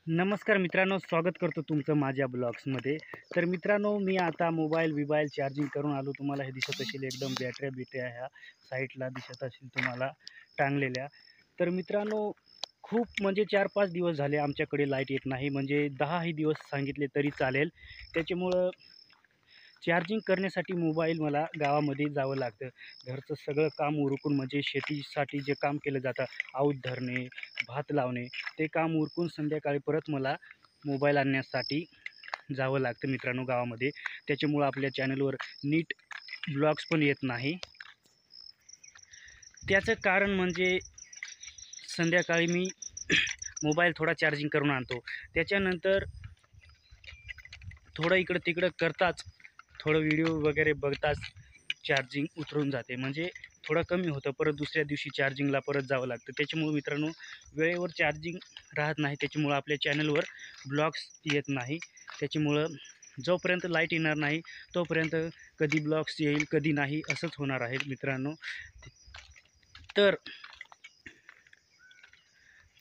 नमस्कार मित्रांनो, स्वागत करतो तुमचं माझ्या ब्लॉग्समध्ये। तर मित्रांनो, मी आता मोबाईल चार्जिंग करून आलो। तुम्हाला हे दिसत असेल एकदम बॅटऱ्या ह्या साईडला दिसत असतील तुम्हाला टांगलेल्या। तर मित्रांनो, खूप म्हणजे 4-5 दिवस झाले आमच्याकडे लाईट येत नाही, म्हणजे 10ही दिवस सांगितले तरी चालेल। त्याच्यामुळं चार्जिंग करण्यासाठी मोबाईल मला गावामध्ये जावं लागतं। घरचं सगळं काम उरकून म्हणजे शेतीसाठी जे काम केलं जातं, आऊत धरणे, भात लावणे, ते काम उरकून संध्याकाळी परत मला मोबाईल आणण्यासाठी जावं लागतं मित्रांनो गावामध्ये। त्याच्यामुळं आपल्या चॅनलवर नीट ब्लॉग्स पण येत नाही। त्याचं कारण म्हणजे संध्याकाळी मी मोबाईल थोडा चार्जिंग करून आणतो, त्याच्यानंतर थोडं इकडं-तिकडं करताच, थोडं व्हिडिओ वगैरे बघताच चार्जिंग उतरून जाते, म्हणजे थोडं कमी होतं। परत दुसऱ्या दिवशी चार्जिंगला परत जावं लागतं। त्याच्यामुळे मित्रांनो, वेळेवर चार्जिंग राहत नाही, त्याच्यामुळं आपल्या चॅनलवर ब्लॉग्स येत नाही। त्याच्यामुळं जोपर्यंत लाईट येणार नाही तोपर्यंत कधी ब्लॉग्स येईल कधी नाही असंच होणार आहे मित्रांनो।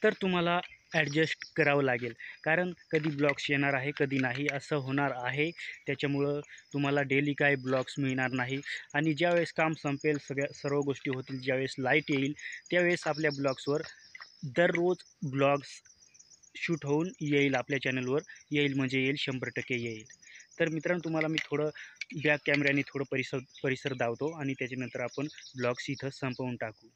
तर तुम्हाला ॲडजस्ट करावं लागेल, कारण कधी ब्लॉग्स येणार आहे कधी नाही असं होणार आहे। त्याच्यामुळं तुम्हाला डेली काय ब्लॉग्स मिळणार नाही, आणि ज्यावेळेस काम संपेल, सर्व गोष्टी होतील, ज्यावेळेस लाईट येईल त्यावेळेस आपल्या ब्लॉग्सवर दररोज ब्लॉग्स शूट होऊन येईल, आपल्या चॅनलवर येईल, म्हणजे येईल, 100% येईल। तर मित्रांनो, तुम्हाला मी थोडं बॅक कॅमेऱ्याने थोडं परिसर दावतो आणि त्याच्यानंतर आपण ब्लॉग्स इथं संपवून टाकू।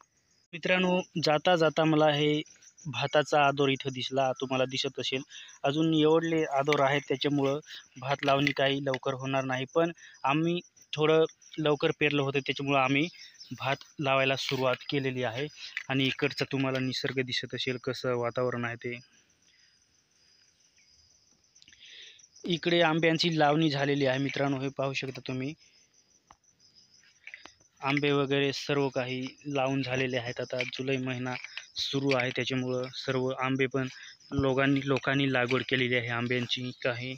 मित्रांनो, जाता जाता मला हे भाताचा आदोर इथं दिसला, तुम्हाला दिसत असेल। अजून एवढले आदोर आहेत, त्याच्यामुळं भात लावणी काही लवकर होणार नाही, पण आम्ही थोडं लवकर पेरलं होतं, त्याच्यामुळं आम्ही भात लावायला सुरुवात केलेली आहे। आणि इकडचा तुम्हाला निसर्ग दिसत असेल, कसं वातावरण आहे ते। इकडे आंब्यांची लावणी झालेली आहे मित्रांनो, हे पाहू शकता तुम्ही। आंबे वगैरे सर्व काही लावून झालेले आहेत। आता जुलै महिना सुरू आहे, त्याच्यामुळं सर्व आंबे पण लोकांनी लागवड केलेली आहे आंब्यांची काही।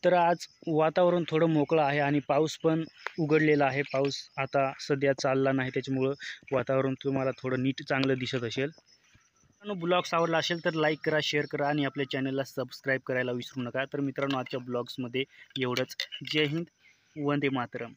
तर आज वातावरण थोडं मोकळं आहे आणि पाऊस पण उघडलेला आहे। पाऊस आता सध्या चालला नाही, त्याच्यामुळं वातावरण तुम्हाला थोडं नीट चांगलं दिसत असेल। मित्रांनो, ब्लॉग्स आवडला असेल तर लाईक करा, शेअर करा आणि आपल्या चॅनलला सबस्क्राईब करायला विसरू नका। तर मित्रांनो, आजच्या ब्लॉग्समध्ये एवढंच। जय हिंद, वंदे मातरम।